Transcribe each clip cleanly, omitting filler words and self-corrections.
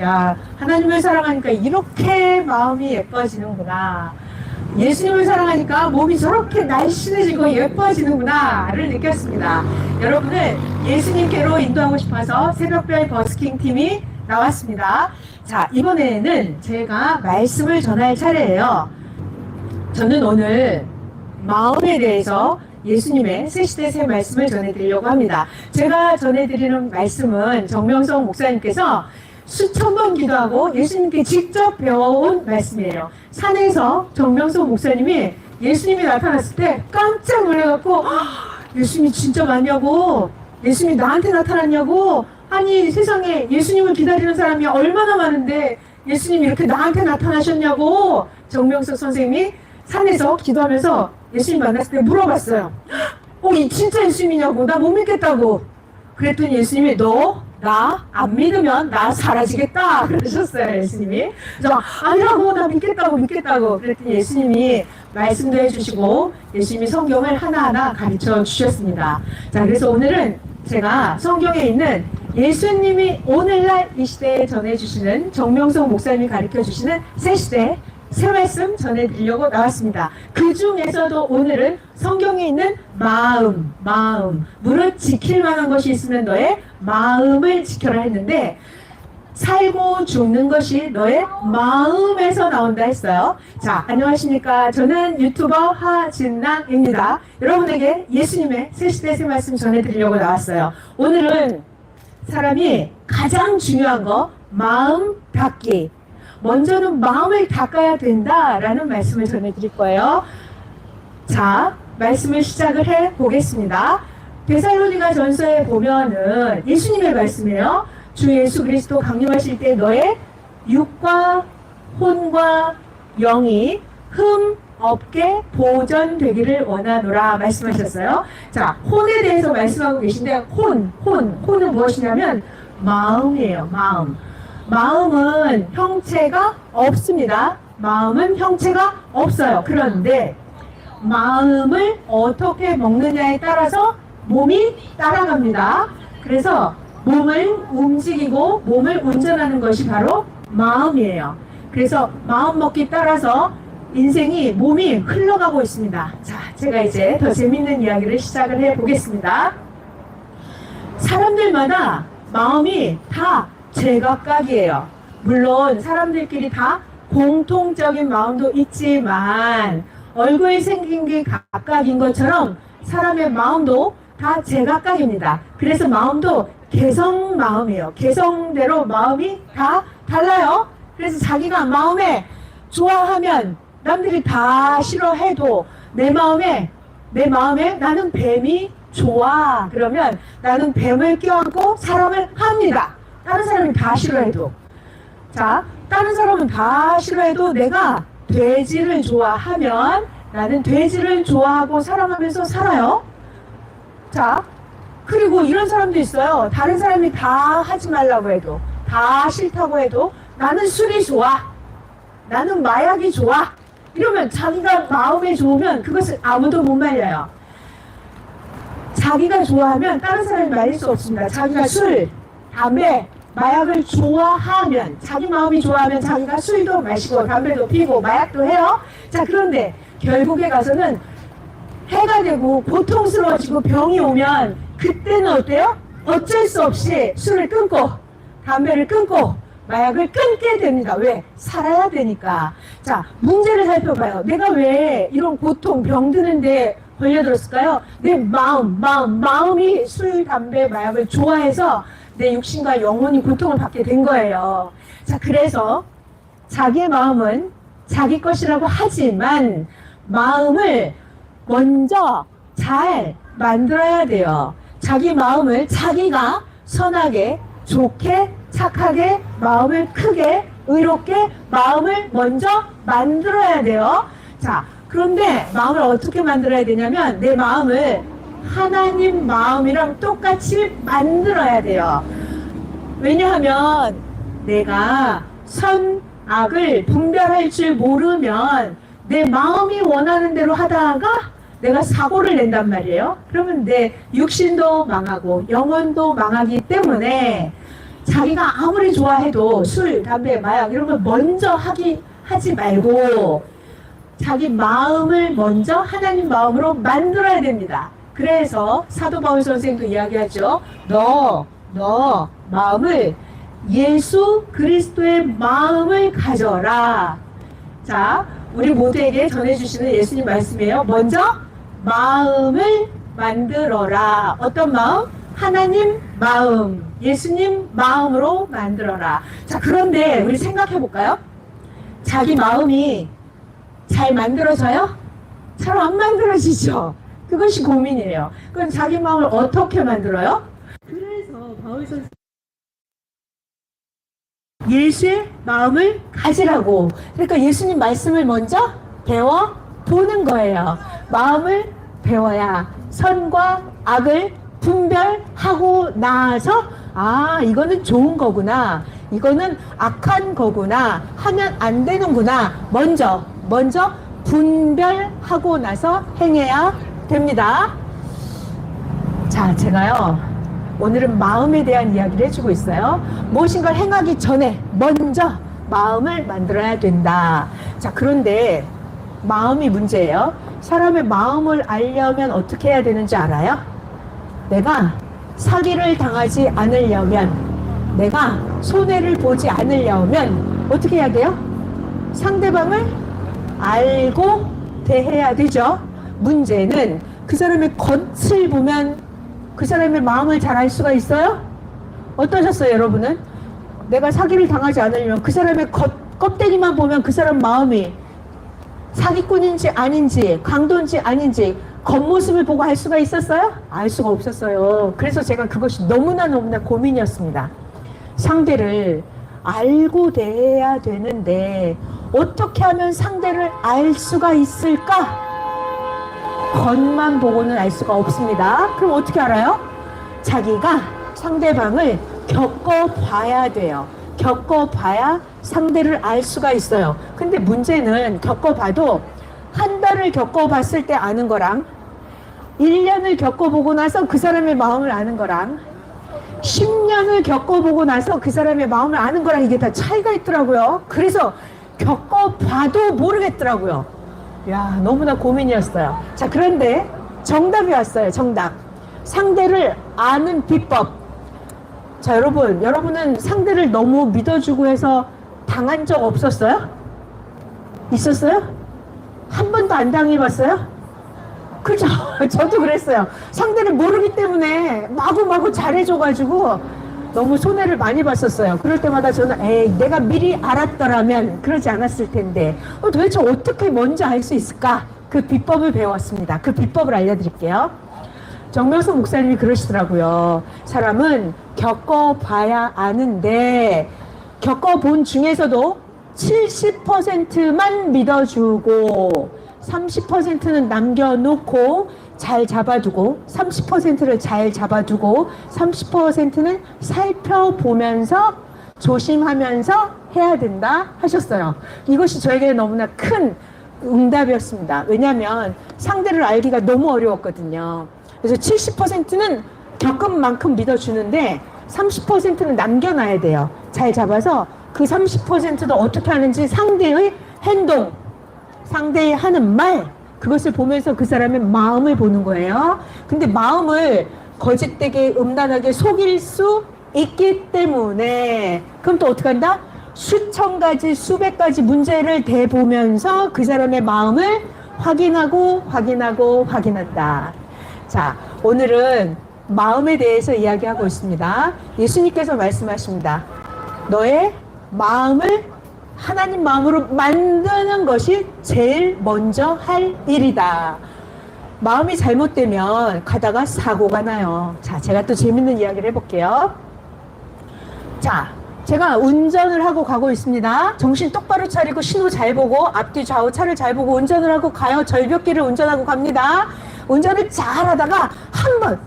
야, 하나님을 사랑하니까 이렇게 마음이 예뻐지는구나. 예수님을 사랑하니까 몸이 저렇게 날씬해지고 예뻐지는구나를 느꼈습니다. 여러분을 예수님께로 인도하고 싶어서 새벽별 버스킹 팀이 나왔습니다. 자, 이번에는 제가 말씀을 전할 차례예요. 저는 오늘 마음에 대해서 예수님의 새 시대 새 말씀을 전해드리려고 합니다. 제가 전해드리는 말씀은 정명성 목사님께서 수천 번 기도하고 예수님께 직접 배워온 말씀이에요. 산에서 정명성 목사님이 예수님이 나타났을 때 깜짝 놀래갖고 예수님이 진짜 맞냐고, 예수님이 나한테 나타났냐고, 아니 세상에 예수님을 기다리는 사람이 얼마나 많은데 예수님이 이렇게 나한테 나타나셨냐고 정명석 선생님이 산에서 기도하면서 예수님 만났을 때 물어봤어요. 이 진짜 예수님이냐고, 나 못 믿겠다고. 그랬더니 예수님이 너 나 안 믿으면 나 사라지겠다 그러셨어요. 예수님이. 그래서 아니라고, 나 믿겠다고 그랬더니 예수님이 말씀도 해주시고 예수님이 성경을 하나하나 가르쳐 주셨습니다. 자, 그래서 오늘은 제가 성경에 있는 예수님이 오늘날 이 시대에 전해주시는 정명성 목사님이 가르쳐 주시는 새 시대 새 말씀 전해드리려고 나왔습니다. 그 중에서도 오늘은 성경에 있는 마음, 무릇 지킬 만한 것이 있으면 너의 마음을 지켜라 했는데, 살고 죽는 것이 너의 마음에서 나온다 했어요. 자, 안녕하십니까. 저는 유튜버 하진랑입니다. 여러분에게 예수님의 새 시대 새 말씀 전해드리려고 나왔어요. 오늘은 사람이 가장 중요한 거, 마음 닦기. 먼저는 마음을 닦아야 된다라는 말씀을 전해드릴 거예요. 자, 말씀을 시작을 해보겠습니다. 데살로니가 전서에 보면은 예수님의 말씀이에요. 주 예수 그리스도 강림하실 때 너의 육과 혼과 영이 흠 없게 보존되기를 원하노라 말씀하셨어요. 자, 혼에 대해서 말씀하고 계신데 혼은 무엇이냐면 마음이에요. 마음은 형체가 없습니다. 마음은 형체가 없어요. 그런데 마음을 어떻게 먹느냐에 따라서 몸이 따라갑니다. 그래서 몸을 움직이고 몸을 운전하는 것이 바로 마음이에요. 그래서 마음 먹기 따라서 인생이 몸이 흘러가고 있습니다. 자, 제가 이제 더 재밌는 이야기를 시작을 해보겠습니다. 사람들마다 마음이 다 제각각이에요. 물론 사람들끼리 다 공통적인 마음도 있지만 얼굴이 생긴 게 각각인 것처럼 사람의 마음도 다 제각각입니다. 그래서 마음도 개성 마음이에요. 개성대로 마음이 다 달라요. 그래서 자기가 마음에 좋아하면 남들이 다 싫어해도 내 마음에 나는 뱀이 좋아. 그러면 나는 뱀을 껴안고 사람을 합니다. 다른 사람이 다 싫어해도. 자, 다른 사람은 다 싫어해도 내가 돼지를 좋아하면 나는 돼지를 좋아하고 사랑하면서 살아요. 자, 그리고 이런 사람도 있어요. 다른 사람이 다 하지 말라고 해도, 다 싫다고 해도 나는 술이 좋아, 나는 마약이 좋아. 이러면 자기가 마음에 좋으면 그것을 아무도 못 말려요. 자기가 좋아하면 다른 사람이 말릴 수 없습니다. 자기가 술, 담배, 마약을 좋아하면, 자기 마음이 좋아하면 자기가 술도 마시고 담배도 피고 마약도 해요. 자, 그런데 결국에 가서는 해가 되고 고통스러워지고 병이 오면 그때는 어때요? 어쩔 수 없이 술을 끊고 담배를 끊고 마약을 끊게 됩니다. 왜? 살아야 되니까. 자, 문제를 살펴봐요. 내가 왜 이런 고통, 병 드는데 걸려들었을까요? 내 마음이 술, 담배, 마약을 좋아해서 내 육신과 영혼이 고통을 받게 된 거예요. 자, 그래서 자기의 마음은 자기 것이라고 하지만 마음을 먼저 잘 만들어야 돼요. 자기 마음을 자기가 선하게, 좋게, 착하게, 마음을 크게, 의롭게 마음을 먼저 만들어야 돼요. 자, 그런데 마음을 어떻게 만들어야 되냐면 내 마음을 하나님 마음이랑 똑같이 만들어야 돼요. 왜냐하면 내가 선, 악을 분별할 줄 모르면 내 마음이 원하는 대로 하다가 내가 사고를 낸단 말이에요. 그러면 내 육신도 망하고 영혼도 망하기 때문에 자기가 아무리 좋아해도 술, 담배, 마약 이런 걸 먼저 하지 말고 자기 마음을 먼저 하나님 마음으로 만들어야 됩니다. 그래서 사도 바울 선생도 이야기하죠. 너 마음을 예수 그리스도의 마음을 가져라. 자, 우리 모두에게 전해주시는 예수님 말씀이에요. 먼저 마음을 만들어라. 어떤 마음? 하나님 마음, 예수님 마음으로 만들어라. 자, 그런데 우리 생각해 볼까요? 자기 마음이 잘 만들어져요? 잘 안 만들어지죠. 그것이 고민이에요. 그럼 자기 마음을 어떻게 만들어요? 그래서 바울 선생 예수의 마음을 가지라고. 그러니까 예수님 말씀을 먼저 배워 보는 거예요. 마음을 배워야 선과 악을 분별하고 나서 이거는 좋은 거구나, 이거는 악한 거구나, 하면 안 되는구나, 먼저 분별하고 나서 행해야 됩니다. 자, 제가요 오늘은 마음에 대한 이야기를 해주고 있어요. 무엇인가를 행하기 전에 먼저 마음을 만들어야 된다. 자, 그런데 마음이 문제예요. 사람의 마음을 알려면 어떻게 해야 되는지 알아요? 내가 사기를 당하지 않으려면, 내가 손해를 보지 않으려면 어떻게 해야 돼요? 상대방을 알고 대해야 되죠. 문제는 그 사람의 겉을 보면 그 사람의 마음을 잘 알 수가 있어요? 어떠셨어요, 여러분은? 내가 사기를 당하지 않으려면 그 사람의 껍데기만 보면 그 사람 마음이 사기꾼인지 아닌지, 강도인지 아닌지 겉모습을 보고 알 수가 있었어요? 알 수가 없었어요. 그래서 제가 그것이 너무나 고민이었습니다. 상대를 알고 대해야 되는데 어떻게 하면 상대를 알 수가 있을까? 겉만 보고는 알 수가 없습니다. 그럼 어떻게 알아요? 자기가 상대방을 겪어봐야 돼요. 겪어봐야 상대를 알 수가 있어요. 근데 문제는 겪어봐도 한 달을 겪어봤을 때 아는 거랑 1년을 겪어보고 나서 그 사람의 마음을 아는 거랑 10년을 겪어보고 나서 그 사람의 마음을 아는 거랑 이게 다 차이가 있더라고요. 그래서 겪어봐도 모르겠더라고요. 야, 너무나 고민이었어요. 자, 그런데 정답이 왔어요. 정답. 상대를 아는 비법. 자, 여러분은 상대를 너무 믿어주고 해서 당한 적 없었어요? 있었어요? 한 번도 안 당해봤어요? 그죠? 저도 그랬어요. 상대를 모르기 때문에 마구마구 잘해줘가지고 너무 손해를 많이 봤었어요. 그럴 때마다 저는 내가 미리 알았더라면 그러지 않았을 텐데 도대체 어떻게 먼저 알 수 있을까? 그 비법을 배웠습니다. 그 비법을 알려드릴게요. 정명수 목사님이 그러시더라고요. 사람은 겪어봐야 아는데 겪어본 중에서도 70%만 믿어주고 30%는 남겨놓고 잘 잡아두고 30%를 잘 잡아두고 30%는 살펴보면서 조심하면서 해야 된다 하셨어요. 이것이 저에게 너무나 큰 응답이었습니다. 왜냐하면 상대를 알기가 너무 어려웠거든요. 그래서 70%는 겪은 만큼 믿어주는데 30%는 남겨놔야 돼요. 잘 잡아서 그 30%도 어떻게 하는지 상대의 행동, 상대의 하는 말, 그것을 보면서 그 사람의 마음을 보는 거예요. 근데 마음을 거짓되게 음란하게 속일 수 있기 때문에 그럼 또 어떻게 한다? 수천 가지 수백 가지 문제를 대보면서 그 사람의 마음을 확인한다. 자, 오늘은 마음에 대해서 이야기하고 있습니다. 예수님께서 말씀하십니다. 너의 마음을 하나님 마음으로 만드는 것이 제일 먼저 할 일이다. 마음이 잘못되면 가다가 사고가 나요. 자, 제가 또 재밌는 이야기를 해볼게요. 자, 제가 운전을 하고 가고 있습니다. 정신 똑바로 차리고 신호 잘 보고 앞뒤 좌우 차를 잘 보고 운전을 하고 가요. 절벽길을 운전하고 갑니다. 운전을 잘 하다가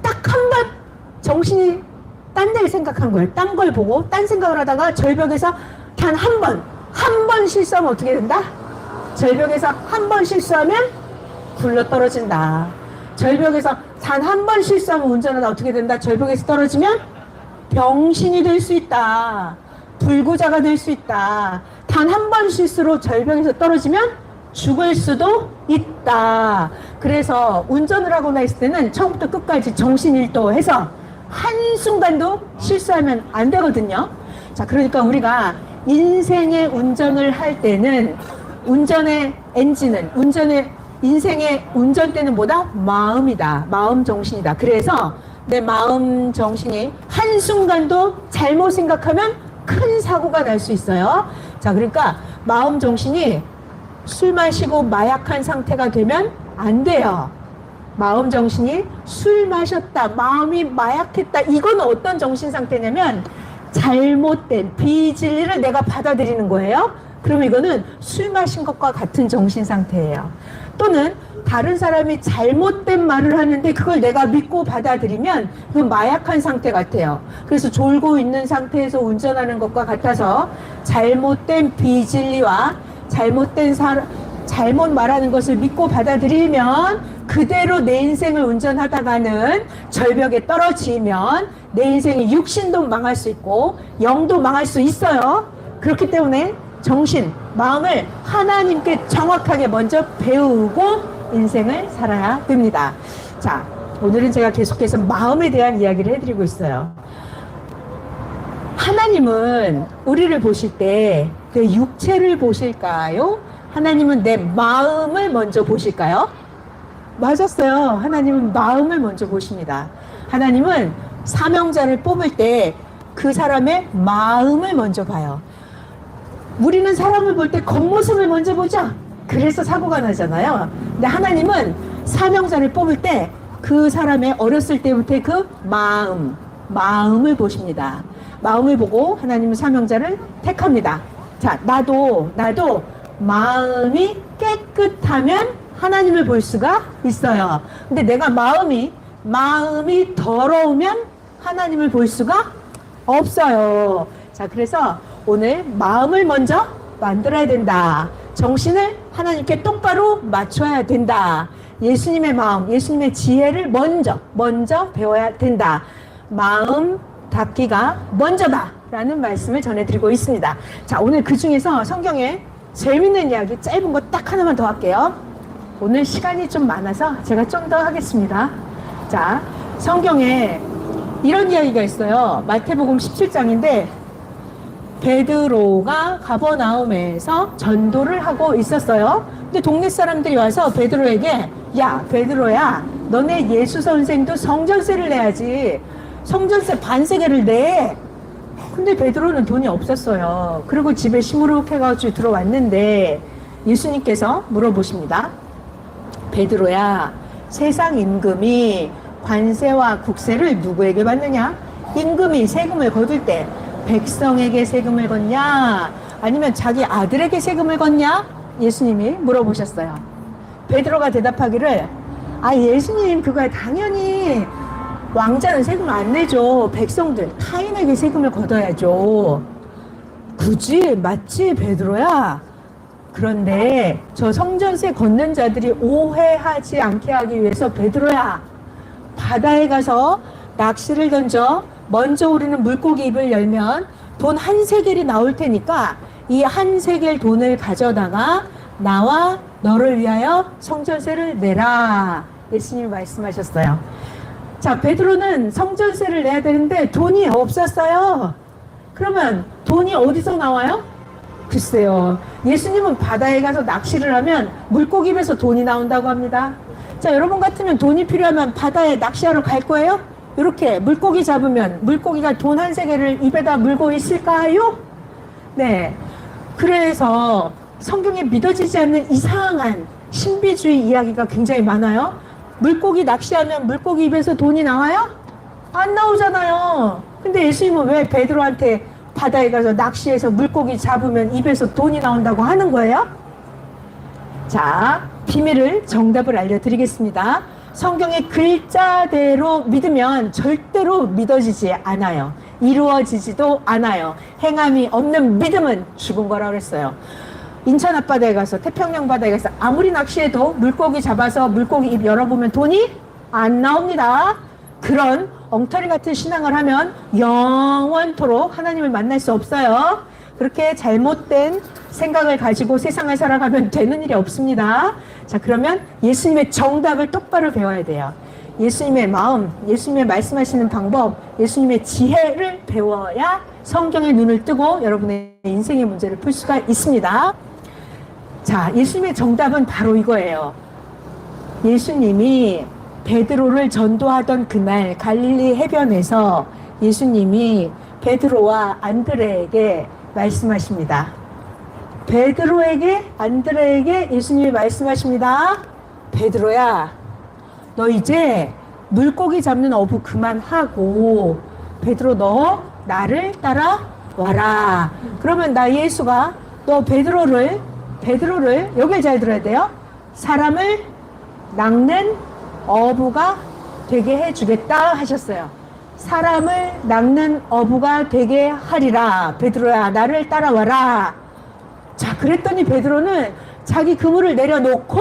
딱 한 번 정신이 딴 데를 생각한 거예요. 딴 걸 보고 딴 생각을 하다가 절벽에서 단 한 번 실수하면 어떻게 된다? 절벽에서 한 번 실수하면 굴러 떨어진다. 절벽에서 단 한 번 실수하면 운전하다 어떻게 된다? 절벽에서 떨어지면 병신이 될 수 있다. 불구자가 될 수 있다. 단 한 번 실수로 절벽에서 떨어지면 죽을 수도 있다. 그래서 운전을 하거나 했을 때는 처음부터 끝까지 정신일도 해서 한순간도 실수하면 안 되거든요. 자, 그러니까 우리가 인생의 운전을 할 때는 운전의 엔진은 인생의 운전대는 뭐다? 마음이다. 마음 정신이다. 그래서 내 마음 정신이 한순간도 잘못 생각하면 큰 사고가 날 수 있어요. 자, 그러니까 마음 정신이 술 마시고 마약한 상태가 되면 안 돼요. 마음 정신이 술 마셨다, 마음이 마약했다. 이건 어떤 정신 상태냐면 잘못된 비진리를 내가 받아들이는 거예요. 그럼 이거는 술 마신 것과 같은 정신 상태예요. 또는 다른 사람이 잘못된 말을 하는데 그걸 내가 믿고 받아들이면 그건 마약한 상태 같아요. 그래서 졸고 있는 상태에서 운전하는 것과 같아서 잘못된 비진리와 잘못 말하는 것을 믿고 받아들이면 그대로 내 인생을 운전하다가는 절벽에 떨어지면 내 인생이 육신도 망할 수 있고 영도 망할 수 있어요. 그렇기 때문에 정신, 마음을 하나님께 정확하게 먼저 배우고 인생을 살아야 됩니다. 자, 오늘은 제가 계속해서 마음에 대한 이야기를 해드리고 있어요. 하나님은 우리를 보실 때 내 육체를 보실까요? 하나님은 내 마음을 먼저 보실까요? 맞았어요. 하나님은 마음을 먼저 보십니다. 하나님은 사명자를 뽑을 때 그 사람의 마음을 먼저 봐요. 우리는 사람을 볼 때 겉모습을 먼저 보죠. 그래서 사고가 나잖아요. 근데 하나님은 사명자를 뽑을 때 그 사람의 어렸을 때부터의 그 마음을 보십니다. 마음을 보고 하나님은 사명자를 택합니다. 자, 나도 마음이 깨끗하면 하나님을 볼 수가 있어요. 근데 내가 마음이 더러우면 하나님을 볼 수가 없어요. 자, 그래서 오늘 마음을 먼저 만들어야 된다. 정신을 하나님께 똑바로 맞춰야 된다. 예수님의 마음, 예수님의 지혜를 먼저 배워야 된다. 마음 닦기가 먼저다 라는 말씀을 전해드리고 있습니다. 자, 오늘 그 중에서 성경에 재밌는 이야기 짧은 거 딱 하나만 더 할게요. 오늘 시간이 좀 많아서 제가 좀 더 하겠습니다. 자, 성경에 이런 이야기가 있어요. 마태복음 17장인데 베드로가 가버나움에서 전도를 하고 있었어요. 근데 동네 사람들이 와서 베드로에게, 야, 베드로야, 너네 예수 선생도 성전세를 내야지. 성전세 반세계를 내. 근데 베드로는 돈이 없었어요. 그리고 집에 시무룩해가지고 들어왔는데 예수님께서 물어보십니다. 베드로야, 세상 임금이 관세와 국세를 누구에게 받느냐? 임금이 세금을 거둘 때 백성에게 세금을 걷냐? 아니면 자기 아들에게 세금을 걷냐? 예수님이 물어보셨어요. 베드로가 대답하기를, 예수님, 그거야 당연히 왕자는 세금 안 내죠. 백성들, 타인에게 세금을 걷어야죠. 굳이? 맞지, 베드로야? 그런데 저 성전세 걷는 자들이 오해하지 않게 하기 위해서 베드로야, 바다에 가서 낚시를 던져 먼저 우리는 물고기 입을 열면 돈 한 세겔이 나올 테니까 이 한 세겔 돈을 가져다가 나와 너를 위하여 성전세를 내라. 예수님이 말씀하셨어요. 자, 베드로는 성전세를 내야 되는데 돈이 없었어요. 그러면 돈이 어디서 나와요? 글쎄요. 예수님은 바다에 가서 낚시를 하면 물고기 입에서 돈이 나온다고 합니다. 자, 여러분 같으면 돈이 필요하면 바다에 낚시하러 갈 거예요? 이렇게 물고기 잡으면 물고기가 돈 한 세겔을 입에다 물고 있을까요? 네. 그래서 성경에 믿어지지 않는 이상한 신비주의 이야기가 굉장히 많아요. 물고기 낚시하면 물고기 입에서 돈이 나와요? 안 나오잖아요. 근데 예수님은 왜 베드로한테 바다에 가서 낚시해서 물고기 잡으면 입에서 돈이 나온다고 하는 거예요? 자, 비밀을, 정답을 알려드리겠습니다. 성경의 글자대로 믿으면 절대로 믿어지지 않아요. 이루어지지도 않아요. 행함이 없는 믿음은 죽은 거라고 그랬어요. 인천 앞바다에 가서, 태평양 바다에 가서 아무리 낚시해도 물고기 잡아서 물고기 입 열어보면 돈이 안 나옵니다. 그런 엉터리 같은 신앙을 하면 영원토록 하나님을 만날 수 없어요. 그렇게 잘못된 생각을 가지고 세상을 살아가면 되는 일이 없습니다. 자, 그러면 예수님의 정답을 똑바로 배워야 돼요. 예수님의 마음, 예수님의 말씀하시는 방법, 예수님의 지혜를 배워야 성경의 눈을 뜨고 여러분의 인생의 문제를 풀 수가 있습니다. 자, 예수님의 정답은 바로 이거예요. 예수님이 베드로를 전도하던 그날 갈릴리 해변에서 예수님이 베드로와 안드레에게 말씀하십니다. 베드로에게, 안드레에게 예수님이 말씀하십니다. 베드로야, 너 이제 물고기 잡는 어부 그만하고 베드로 너 나를 따라와라. 그러면 나 예수가 너 베드로를 여길 잘 들어야 돼요. 사람을 낚는 어부가 되게 해주겠다 하셨어요. 사람을 낚는 어부가 되게 하리라. 베드로야, 나를 따라와라. 자, 그랬더니 베드로는 자기 그물을 내려놓고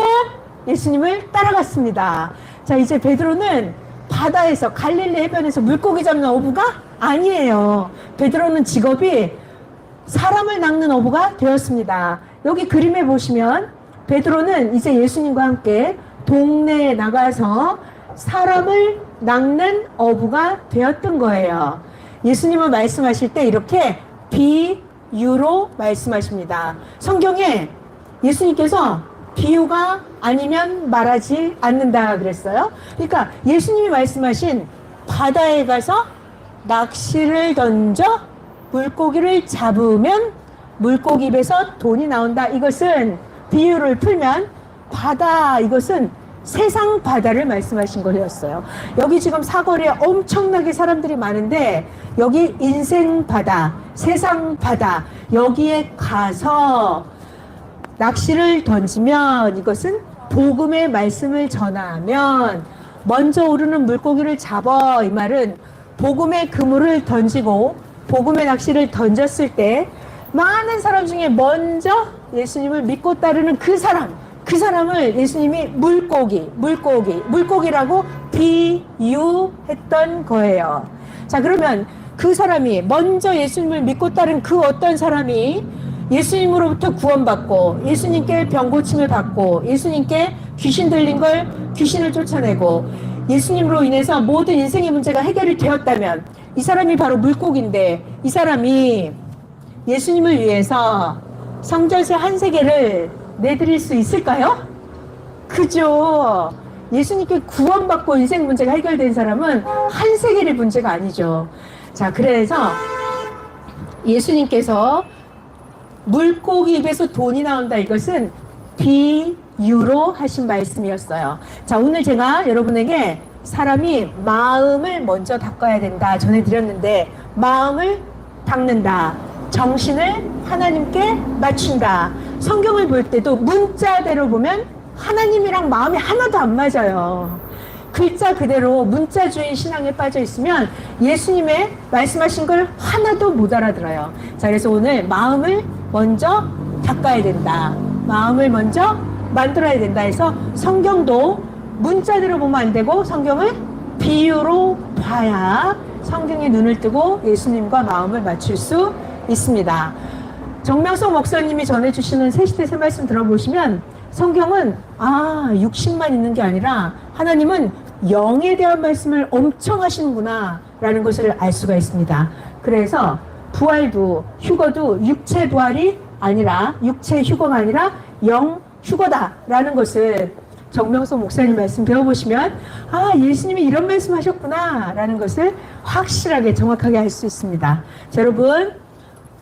예수님을 따라갔습니다. 자, 이제 베드로는 바다에서 갈릴리 해변에서 물고기 잡는 어부가 아니에요. 베드로는 직업이 사람을 낚는 어부가 되었습니다. 여기 그림에 보시면 베드로는 이제 예수님과 함께 동네에 나가서 사람을 낚는 어부가 되었던 거예요. 예수님은 말씀하실 때 이렇게 비유로 말씀하십니다. 성경에 예수님께서 비유가 아니면 말하지 않는다 그랬어요. 그러니까 예수님이 말씀하신 바다에 가서 낚시를 던져 물고기를 잡으면 물고기 입에서 돈이 나온다. 이것은 비유를 풀면 바다, 이것은 세상 바다를 말씀하신 거였어요. 여기 지금 사거리에 엄청나게 사람들이 많은데 여기 인생 바다, 세상 바다, 여기에 가서 낚시를 던지면 이것은 복음의 말씀을 전하면 먼저 오르는 물고기를 잡아. 이 말은 복음의 그물을 던지고 복음의 낚시를 던졌을 때 많은 사람 중에 먼저 예수님을 믿고 따르는 그 사람을 예수님이 물고기라고 비유했던 거예요. 자, 그러면 그 사람이 먼저 예수님을 믿고 따른 그 어떤 사람이 예수님으로부터 구원받고 예수님께 병고침을 받고 예수님께 귀신 들린 걸 귀신을 쫓아내고 예수님으로 인해서 모든 인생의 문제가 해결이 되었다면 이 사람이 바로 물고기인데, 이 사람이 예수님을 위해서 성전세 한 세계를 내드릴 수 있을까요? 그죠? 예수님께 구원받고 인생 문제가 해결된 사람은 한 세계의 문제가 아니죠. 자, 그래서 예수님께서 물고기 입에서 돈이 나온다, 이것은 비유로 하신 말씀이었어요. 자, 오늘 제가 여러분에게 사람이 마음을 먼저 닦아야 된다 전해드렸는데, 마음을 닦는다, 정신을 하나님께 맞춘다. 성경을 볼 때도 문자대로 보면 하나님이랑 마음이 하나도 안 맞아요. 글자 그대로 문자주의 신앙에 빠져 있으면 예수님의 말씀하신 걸 하나도 못 알아들어요. 자, 그래서 오늘 마음을 먼저 닦아야 된다, 마음을 먼저 만들어야 된다 해서 성경도 문자대로 보면 안 되고 성경을 비유로 봐야 성경의 눈을 뜨고 예수님과 마음을 맞출 수 있습니다. 정명석 목사님이 전해주시는 새시대 새 말씀 들어보시면 성경은 육신만 있는 게 아니라 하나님은 영에 대한 말씀을 엄청 하시는구나 라는 것을 알 수가 있습니다. 그래서 부활도 휴거도 육체 부활이 아니라, 육체 휴거가 아니라 영 휴거다 라는 것을 정명석 목사님 말씀 배워보시면 예수님이 이런 말씀 하셨구나 라는 것을 확실하게 정확하게 알 수 있습니다. 자, 여러분,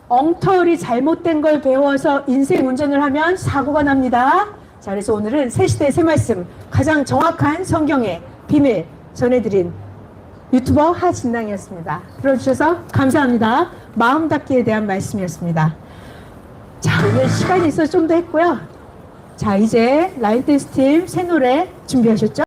엉터리 잘못된 걸 배워서 인생 운전을 하면 사고가 납니다. 자, 그래서 오늘은 새시대의 새 말씀, 가장 정확한 성경의 비밀 전해드린 유튜버 하진낭이었습니다. 들어주셔서 감사합니다. 마음 닫기에 대한 말씀이었습니다. 자, 오늘 시간이 있어서 좀 더 했고요. 자, 이제 라인 댄스 팀 새 노래 준비하셨죠?